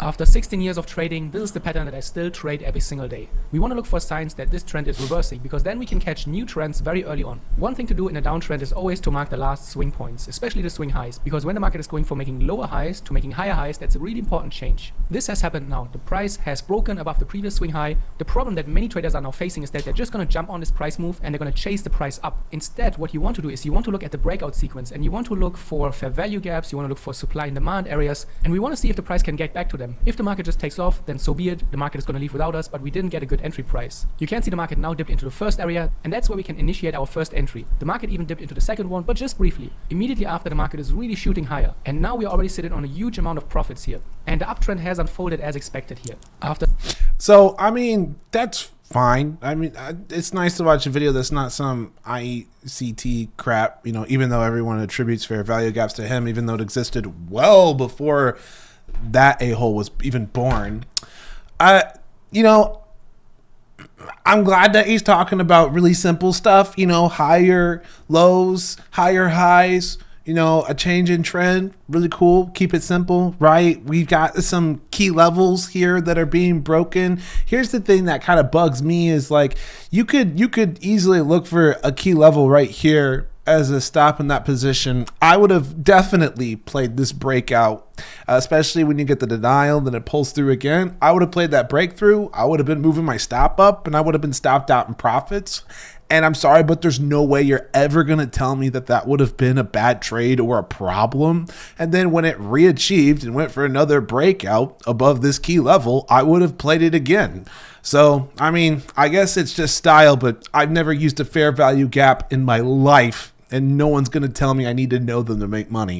After 16 years of trading, this is the pattern that I still trade every single day. We want to look for signs that this trend is reversing, because then we can catch new trends very early on. One thing to do in a downtrend is always to mark the last swing points, especially the swing highs, because when the market is going from making lower highs to making higher highs, that's a really important change. This has happened now. The price has broken above the previous swing high. The problem that many traders are now facing is that they're just going to jump on this price move and they're going to chase the price up. Instead, what you want to do is you want to look at the breakout sequence, and you want to look for fair value gaps, you want to look for supply and demand areas, and we want to see if the price can get back to them. If the market just takes off, then so be it. The market is going to leave without us, but we didn't get a good entry price. You can see the market now dipped into the first area, and that's where we can initiate our first entry. The market even dipped into the second one, but just briefly. Immediately after, the market is really shooting higher, and now we're already sitting on a huge amount of profits here. And the uptrend has unfolded as expected here. So, I mean, that's fine. I mean, it's nice to watch a video that's not some ICT crap, you know, even though everyone attributes fair value gaps to him, even though it existed well before that a-hole was even born. You know, I'm glad that he's talking about really simple stuff, you know, higher lows, higher highs, you know, a change in trend, really cool. Keep it simple, right? We've got some key levels here that are being broken. Here's the thing that kind of bugs me is like, you could easily look for a key level right here as a stop in that position. I would have definitely played this breakout, especially when you get the denial, then it pulls through again. I would have played that breakthrough. I would have been moving my stop up, and I would have been stopped out in profits. And I'm sorry, but there's no way you're ever going to tell me that that would have been a bad trade or a problem. And then when it re-achieved and went for another breakout above this key level, I would have played it again. So, I mean, I guess it's just style, but I've never used a fair value gap in my life, and no one's going to tell me I need to know them to make money.